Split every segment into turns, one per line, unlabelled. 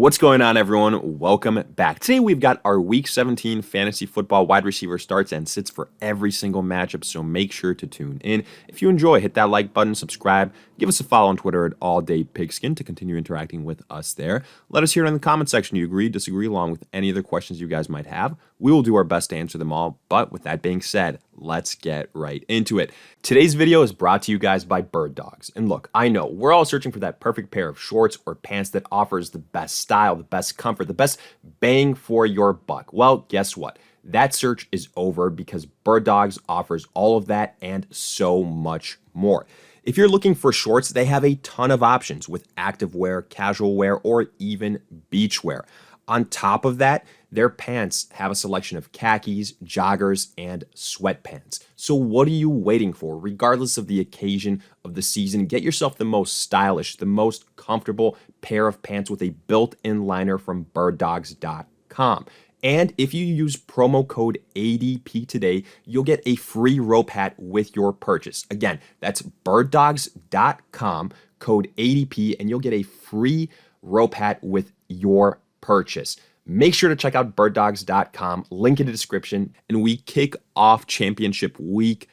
What's going on, everyone? Welcome back. Today we've got our Week 17 fantasy football wide receiver starts and sits for every single matchup, so make sure to tune in. If you enjoy, hit that like button, subscribe, give us a follow on Twitter at AllDayPigskin to continue interacting with us there. Let us hear in the comment section. Do you agree, disagree, along with any other questions you guys might have? We will do our best to answer them all, but with that being said, let's get right into it. Today's video is brought to you guys by Birddogs. And look, I know we're all searching for that perfect pair of shorts or pants that offers the best style, the best comfort, the best bang for your buck. Well, guess what? That search is over because Birddogs offers all of that and so much more. If you're looking for shorts, they have a ton of options with activewear, casual wear, or even beachwear. On top of that, their pants have a selection of khakis, joggers, and sweatpants. So what are you waiting for? Regardless of the occasion of the season, get yourself the most stylish, the most comfortable pair of pants with a built-in liner from Birddogs.com. And if you use promo code ADP today, you'll get a free rope hat with your purchase. Again, that's birddogs.com, code ADP, and you'll get a free rope hat with your purchase. Make sure to check out birddogs.com, link in the description, and we kick off championship week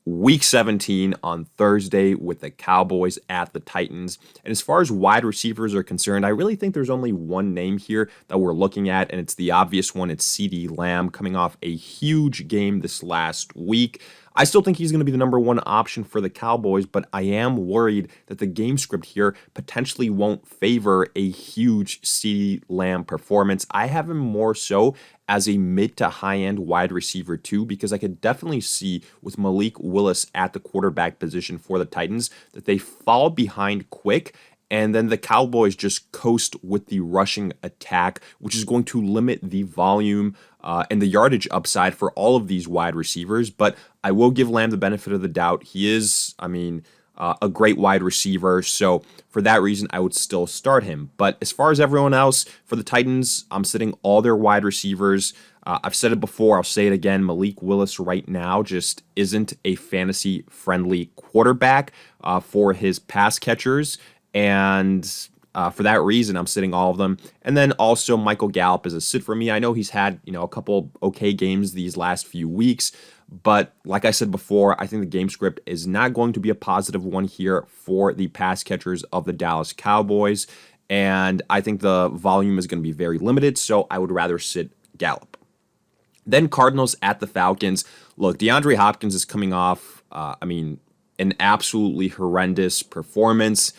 17 on Thursday with the Cowboys at the Titans. And as far as wide receivers are concerned, I really think there's only one name here that we're looking at, and it's the obvious one. It's CeeDee Lamb, coming off a huge game this last week. I still think he's going to be the number one option for the Cowboys, but I am worried that the game script here potentially won't favor a huge CeeDee Lamb performance. I have him more so as a mid to high-end wide receiver too, because I could definitely see with Malik Willis at the quarterback position for the Titans that they fall behind quick, and then the Cowboys just coast with the rushing attack, which is going to limit the volume and the yardage upside for all of these wide receivers. But I will give Lamb the benefit of the doubt. He is, a great wide receiver. So for that reason, I would still start him. But as far as everyone else, for the Titans, I'm sitting all their wide receivers. I've said it before, I'll say it again. Malik Willis right now just isn't a fantasy-friendly quarterback for his pass catchers. And for that reason, I'm sitting all of them. And then also Michael Gallup is a sit for me. I know he's had, a couple okay games these last few weeks. But like I said before, I think the game script is not going to be a positive one here for the pass catchers of the Dallas Cowboys. And I think the volume is going to be very limited. So I would rather sit Gallup. Then Cardinals at the Falcons. Look, DeAndre Hopkins is coming off, an absolutely horrendous performance.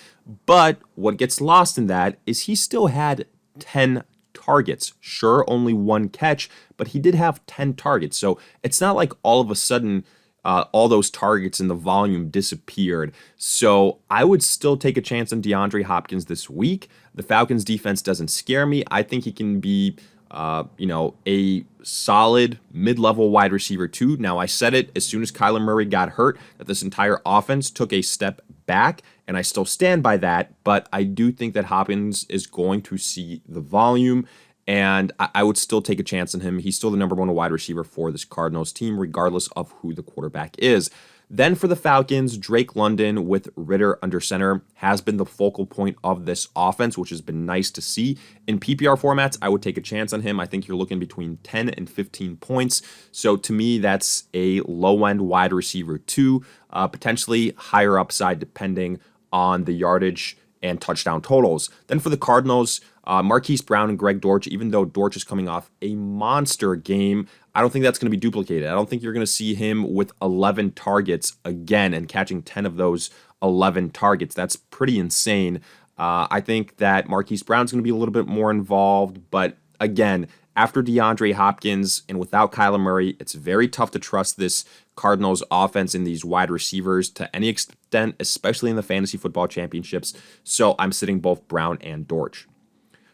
But what gets lost in that is he still had 10 targets. Sure, only one catch, but he did have 10 targets. So it's not like all of a sudden all those targets and the volume disappeared. So I would still take a chance on DeAndre Hopkins this week. The Falcons defense doesn't scare me. I think he can be a solid mid-level wide receiver too. Now, I said it as soon as Kyler Murray got hurt that this entire offense took a step back, and I still stand by that, but I do think that Hopkins is going to see the volume, and I would still take a chance on him. He's still the number one wide receiver for this Cardinals team, regardless of who the quarterback is. Then for the Falcons, Drake London with Ritter under center has been the focal point of this offense, which has been nice to see. In PPR formats, I would take a chance on him. I think you're looking between 10 and 15 points. So to me, that's a low-end wide receiver too, potentially higher upside depending on the yardage and touchdown totals. Then for the Cardinals, Marquise Brown and Greg Dortch, even though Dortch is coming off a monster game, I don't think that's going to be duplicated. I don't think you're going to see him with 11 targets again and catching 10 of those 11 targets. That's pretty insane. I think that Marquise Brown's going to be a little bit more involved, but again, after DeAndre Hopkins and without Kyler Murray, it's very tough to trust this Cardinals offense and these wide receivers to any extent, especially in the fantasy football championships. So I'm sitting both Brown and Dortch.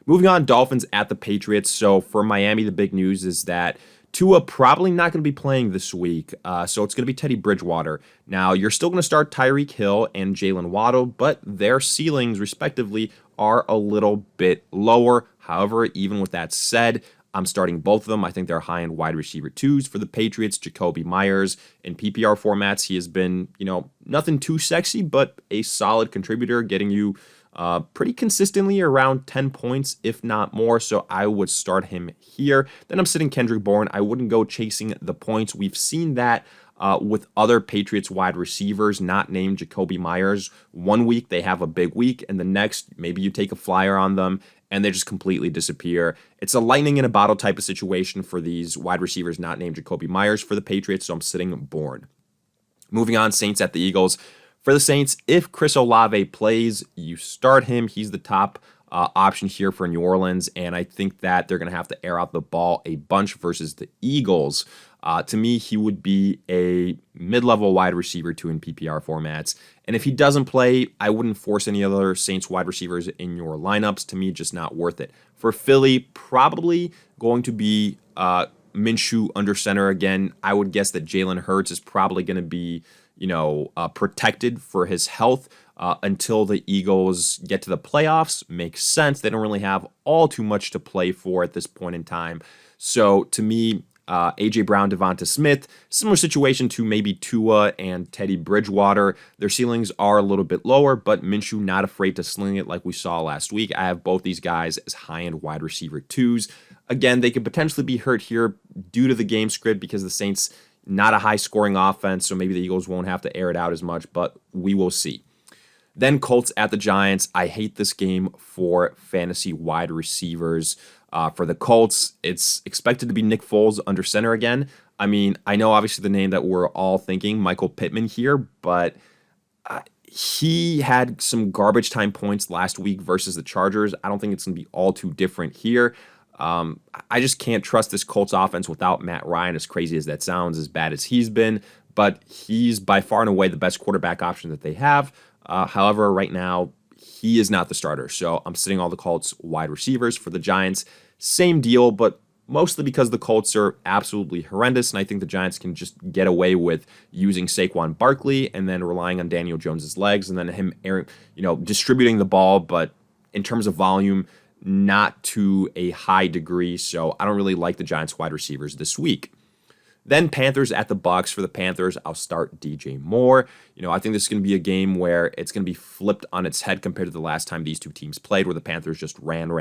Moving on, Dolphins at the Patriots. So for Miami, the big news is that Tua probably not going to be playing this week, so it's going to be Teddy Bridgewater. Now, you're still going to start Tyreek Hill and Jalen Waddle, but their ceilings, respectively, are a little bit lower. However, even with that said, I'm starting both of them. I think they're high-end wide receiver twos for the Patriots. Jacoby Myers in PPR formats, he has been, nothing too sexy, but a solid contributor, getting you pretty consistently around 10 points, if not more. So I would start him here. Then I'm sitting Kendrick Bourne. I wouldn't go chasing the points. We've seen that with other Patriots wide receivers not named Jacoby Myers. One week they have a big week, and the next maybe you take a flyer on them and they just completely disappear. It's a lightning in a bottle type of situation for these wide receivers not named Jacoby Myers for the Patriots, so I'm sitting Bourne. Moving on, Saints at the Eagles. For the Saints, if Chris Olave plays, you start him. He's the top option here for New Orleans, and I think that they're going to have to air out the ball a bunch versus the Eagles. To me, he would be a mid-level wide receiver too in PPR formats. And if he doesn't play, I wouldn't force any other Saints wide receivers in your lineups. To me, just not worth it. For Philly, probably going to be Minshew under center again. I would guess that Jalen Hurts is probably going to be, protected for his health until the Eagles get to the playoffs. Makes sense. They don't really have all too much to play for at this point in time. So to me, A.J. Brown, Devonta Smith, similar situation to maybe Tua and Teddy Bridgewater. Their ceilings are a little bit lower, but Minshew not afraid to sling it like we saw last week. I have both these guys as high-end wide receiver twos. Again, they could potentially be hurt here due to the game script because the Saints not a high-scoring offense, so maybe the Eagles won't have to air it out as much, but we will see. Then Colts at the Giants. I hate this game for fantasy wide receivers. For the Colts, it's expected to be Nick Foles under center again. I mean, I know obviously the name that we're all thinking, Michael Pittman here, but he had some garbage time points last week versus the Chargers. I don't think it's going to be all too different here. I just can't trust this Colts offense without Matt Ryan, as crazy as that sounds, as bad as he's been, but he's by far and away the best quarterback option that they have. However, right now, he is not the starter, so I'm sitting all the Colts wide receivers. For the Giants, same deal, but mostly because the Colts are absolutely horrendous, and I think the Giants can just get away with using Saquon Barkley and then relying on Daniel Jones's legs and then him distributing the ball, but in terms of volume, not to a high degree, so I don't really like the Giants wide receivers this week. Then Panthers at the Bucs. For the Panthers, I'll start DJ Moore. I think this is going to be a game where it's going to be flipped on its head compared to the last time these two teams played, where the Panthers just ran.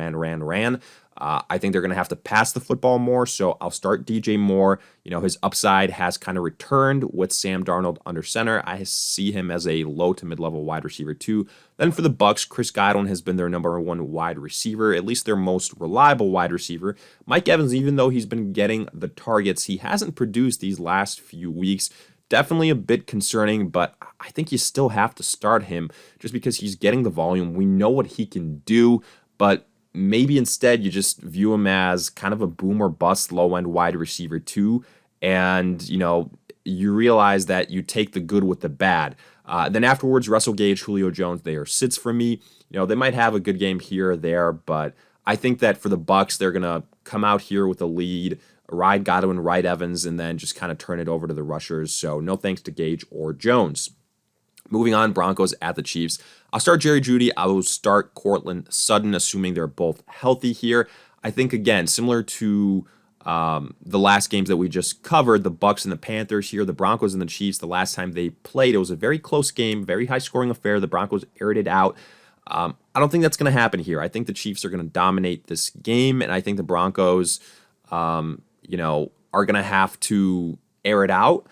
I think they're going to have to pass the football more, so I'll start DJ Moore. His upside has kind of returned with Sam Darnold under center. I see him as a low to mid-level wide receiver too. Then for the Bucs, Chris Godwin has been their number one wide receiver, at least their most reliable wide receiver. Mike Evans, even though he's been getting the targets, he hasn't produced these last few weeks. Definitely a bit concerning, but I think you still have to start him just because he's getting the volume. We know what he can do, but maybe instead you just view him as kind of a boom or bust low-end wide receiver too, and you realize that you take the good with the bad. Then afterwards, Russell Gage, Julio Jones, they are sits for me. They might have a good game here or there, but I think that for the Bucs, they're gonna come out here with a lead, ride Godwin, ride Evans, and then just kind of turn it over to the rushers. So no thanks to Gage or Jones. Moving on, Broncos at the Chiefs. I'll start Jerry Jeudy. I will start Courtland Sutton, assuming they're both healthy here. I think, again, similar to the last games that we just covered, the Bucs and the Panthers here, the Broncos and the Chiefs, the last time they played, it was a very close game, very high-scoring affair. The Broncos aired it out. I don't think that's going to happen here. I think the Chiefs are going to dominate this game, and I think the Broncos, are going to have to air it out.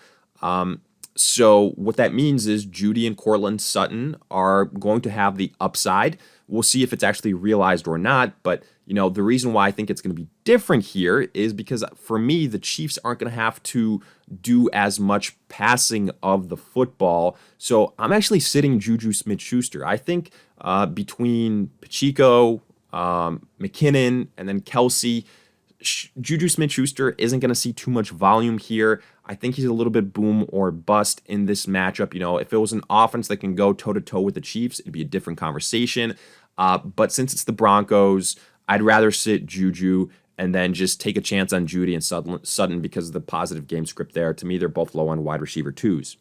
So what that means is Jeudy and Courtland Sutton are going to have the upside. We'll see if it's actually realized or not. But, the reason why I think it's going to be different here is because for me, the Chiefs aren't going to have to do as much passing of the football. So I'm actually sitting Juju Smith-Schuster. I think between Pacheco, McKinnon, and then Kelsey, Juju Smith-Schuster isn't going to see too much volume here. I think he's a little bit boom or bust in this matchup. If it was an offense that can go toe-to-toe with the Chiefs, it'd be a different conversation. But since it's the Broncos, I'd rather sit Juju and then just take a chance on Jeudy and Sutton because of the positive game script there. To me, they're both low-end wide receiver twos.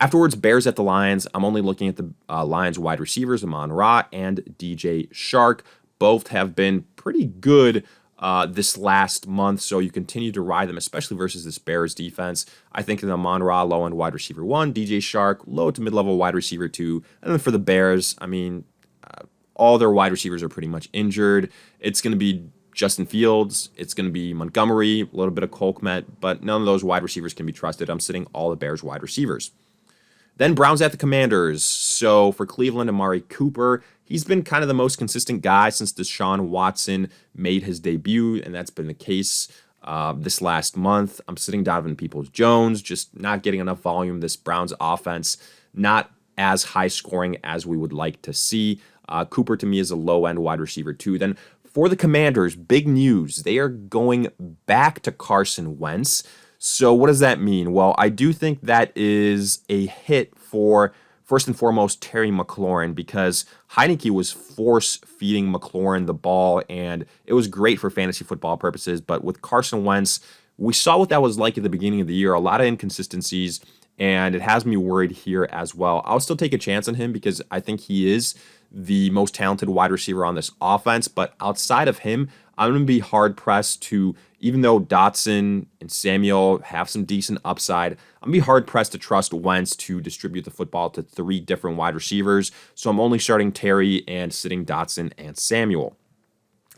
Afterwards, Bears at the Lions. I'm only looking at the Lions wide receivers, Amon-Ra and DJ Shark. Both have been pretty good this last month, so you continue to ride them, especially versus this Bears defense. I think that Amon-Ra, low-end wide receiver 1, DJ Shark, low to mid-level wide receiver 2, and then for the Bears, all their wide receivers are pretty much injured. It's going to be Justin Fields. It's going to be Montgomery, a little bit of Cole Kmet, but none of those wide receivers can be trusted. I'm sitting all the Bears wide receivers. Then Browns at the Commanders. So for Cleveland, Amari Cooper, he's been kind of the most consistent guy since Deshaun Watson made his debut, and that's been the case this last month. I'm sitting Donovan Peoples-Jones, just not getting enough volume. This Browns offense, not as high scoring as we would like to see. Cooper to me is a low-end wide receiver too. Then for the Commanders, big news. They are going back to Carson Wentz. So what does that mean? Well, I do think that is a hit for, first and foremost, Terry McLaurin, because Heineke was force-feeding McLaurin the ball, and it was great for fantasy football purposes. But with Carson Wentz, we saw what that was like at the beginning of the year, a lot of inconsistencies, and it has me worried here as well. I'll still take a chance on him because I think he is the most talented wide receiver on this offense, but outside of him, I'm going to be hard-pressed to, even though Dotson and Samuel have some decent upside, I'm going to be hard-pressed to trust Wentz to distribute the football to 3 different wide receivers, so I'm only starting Terry and sitting Dotson and Samuel.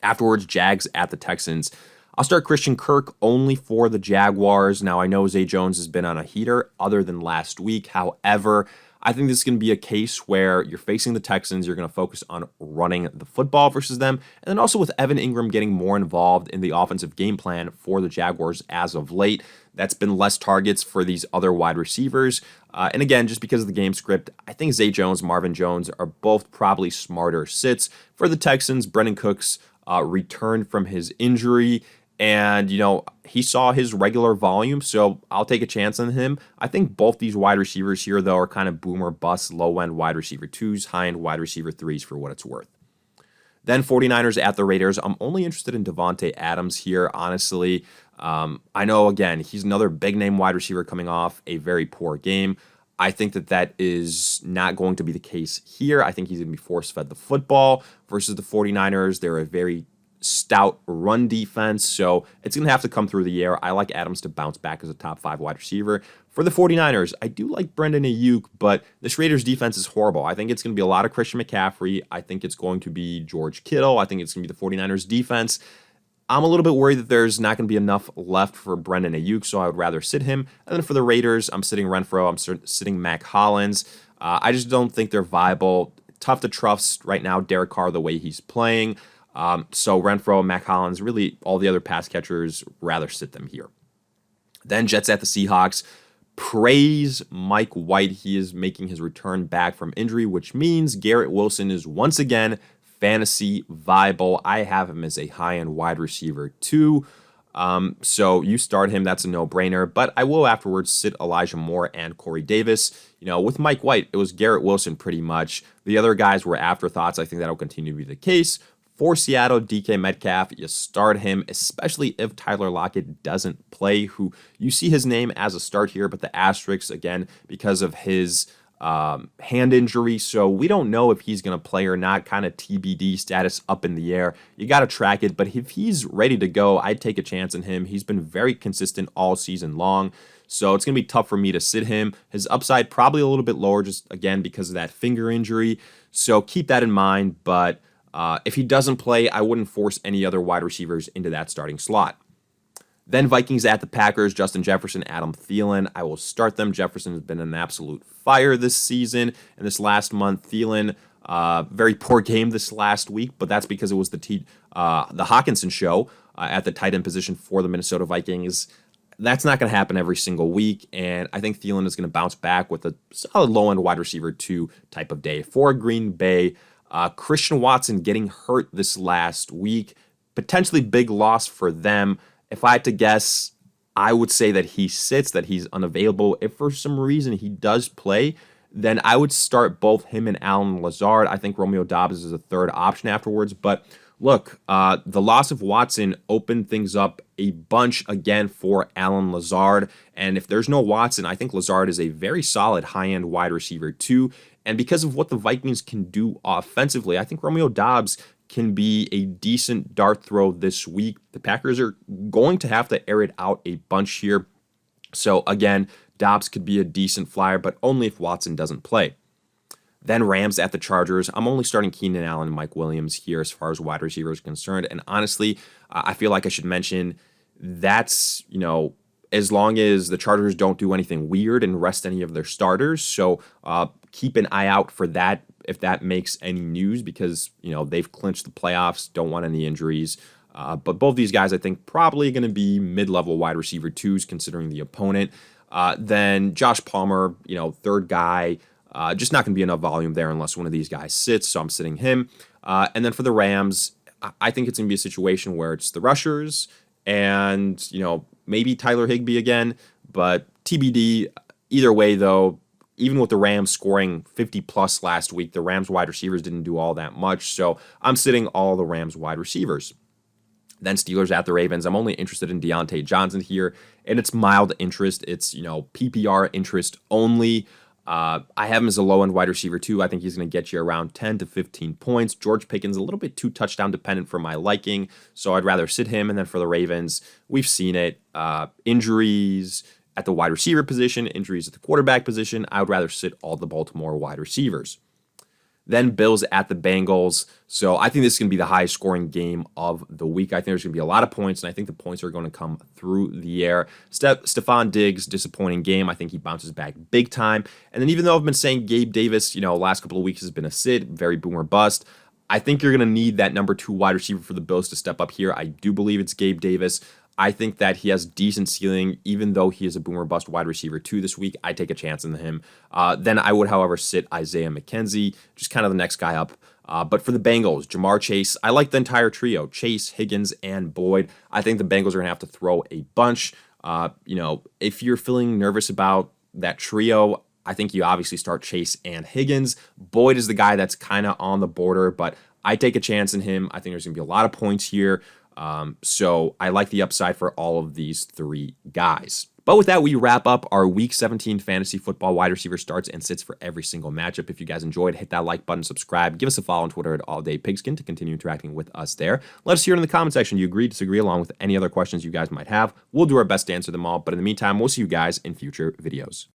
Afterwards, Jags at the Texans. I'll start Christian Kirk only for the Jaguars. Now, I know Zay Jones has been on a heater other than last week. However, I think this is going to be a case where you're facing the Texans, you're going to focus on running the football versus them, and then also with Evan Ingram getting more involved in the offensive game plan for the Jaguars as of late. That's been less targets for these other wide receivers. And again, just because of the game script, I think Zay Jones, Marvin Jones are both probably smarter sits. For the Texans, Brendan Cooks returned from his injury, and, he saw his regular volume, so I'll take a chance on him. I think both these wide receivers here, though, are kind of boomer bust, low-end wide receiver 2s, high-end wide receiver 3s for what it's worth. Then 49ers at the Raiders. I'm only interested in Devontae Adams here, honestly. I know, again, he's another big-name wide receiver coming off a very poor game. I think that is not going to be the case here. I think he's going to be force-fed the football versus the 49ers. They're a very stout run defense, so it's going to have to come through the air. I like Adams to bounce back as a top 5 wide receiver. For the 49ers, I do like Brendan Ayuk, but this Raiders defense is horrible. I think it's going to be a lot of Christian McCaffrey. I think it's going to be George Kittle. I think it's going to be the 49ers defense. I'm a little bit worried that there's not going to be enough left for Brendan Ayuk, so I would rather sit him. And then for the Raiders, I'm sitting Renfro. I'm sitting Mac Hollins. I just don't think they're viable. Tough to trust right now Derek Carr the way he's playing. So Renfro, Mac Hollins, really all the other pass catchers, rather sit them here. Then Jets at the Seahawks. Praise Mike White. He is making his return back from injury, which means Garrett Wilson is once again fantasy viable. I have him as a high-end wide receiver too. So you start him, that's a no-brainer. But I will afterwards sit Elijah Moore and Corey Davis. With Mike White, it was Garrett Wilson pretty much. The other guys were afterthoughts. I think that'll continue to be the case. For Seattle, DK Metcalf, you start him, especially if Tyler Lockett doesn't play, who you see his name as a start here, but the asterisks, again, because of his hand injury. So we don't know if he's going to play or not, kind of TBD status up in the air. You got to track it, but if he's ready to go, I'd take a chance on him. He's been very consistent all season long. So it's going to be tough for me to sit him. His upside probably a little bit lower, just again, because of that finger injury. So keep that in mind, but if he doesn't play, I wouldn't force any other wide receivers into that starting slot. Then Vikings at the Packers, Justin Jefferson, Adam Thielen. I will start them. Jefferson has been an absolute fire this season and this last month. Thielen, very poor game this last week, but that's because it was the Hawkinson show at the tight end position for the Minnesota Vikings. That's not going to happen every single week, and I think Thielen is going to bounce back with a solid low-end wide receiver 2 type of day. For Green Bay, Christian Watson getting hurt this last week, potentially big loss for them. If I had to guess, I would say that he sits, that he's unavailable. If for some reason he does play, then I would start both him and Allen Lazard. I think Romeo Doubs is a third option afterwards. But look, the loss of Watson opened things up a bunch again for Allen Lazard. And if there's no Watson, I think Lazard is a very solid high-end wide receiver too. And because of what the Vikings can do offensively, I think Romeo Doubs can be a decent dart throw this week. The Packers are going to have to air it out a bunch here. So again, Doubs could be a decent flyer, but only if Watson doesn't play. Then Rams at the Chargers. I'm only starting Keenan Allen and Mike Williams here as far as wide receiver is concerned. And honestly, I feel like I should mention that's, as long as the Chargers don't do anything weird and rest any of their starters. So keep an eye out for that if that makes any news because, they've clinched the playoffs, don't want any injuries. But both these guys, I think, probably going to be mid-level wide receiver twos considering the opponent. Then Josh Palmer, third guy, just not going to be enough volume there unless one of these guys sits, so I'm sitting him. And then for the Rams, I think it's going to be a situation where it's the rushers and, maybe Tyler Higbee again, but TBD. Either way, though, even with the Rams scoring 50-plus last week, the Rams wide receivers didn't do all that much, so I'm sitting all the Rams wide receivers. Then Steelers at the Ravens. I'm only interested in Deontay Johnson here, and it's mild interest. It's, PPR interest only. I have him as a low-end wide receiver, too. I think he's going to get you around 10 to 15 points. George Pickens a little bit too touchdown dependent for my liking, so I'd rather sit him. And then for the Ravens, we've seen it. Injuries at the wide receiver position, injuries at the quarterback position. I would rather sit all the Baltimore wide receivers. Then Bills at the Bengals. So I think this is going to be the highest scoring game of the week. I think there's going to be a lot of points, and I think the points are going to come through the air. Stephon Diggs, disappointing game. I think he bounces back big time. And then even though I've been saying Gabe Davis, last couple of weeks has been a sit, very boomer bust, I think you're going to need that number 2 wide receiver for the Bills to step up here. I do believe it's Gabe Davis. I think that he has decent ceiling, even though he is a boomer bust wide receiver 2 this week. I take a chance in him. Then I would, however, sit Isaiah McKenzie, just kind of the next guy up. But for the Bengals, Jamar Chase, I like the entire trio, Chase, Higgins, and Boyd. I think the Bengals are going to have to throw a bunch. If you're feeling nervous about that trio, I think you obviously start Chase and Higgins. Boyd is the guy that's kind of on the border, but I take a chance in him. I think there's going to be a lot of points here. So I like the upside for all of these 3 guys. But with that, we wrap up our Week 17 fantasy football wide receiver starts and sits for every single matchup. If you guys enjoyed, hit that like button, subscribe, give us a follow on Twitter at AllDayPigskin to continue interacting with us there. Let us hear in the comment section. Do you agree, disagree, along with any other questions you guys might have? We'll do our best to answer them all. But in the meantime, we'll see you guys in future videos.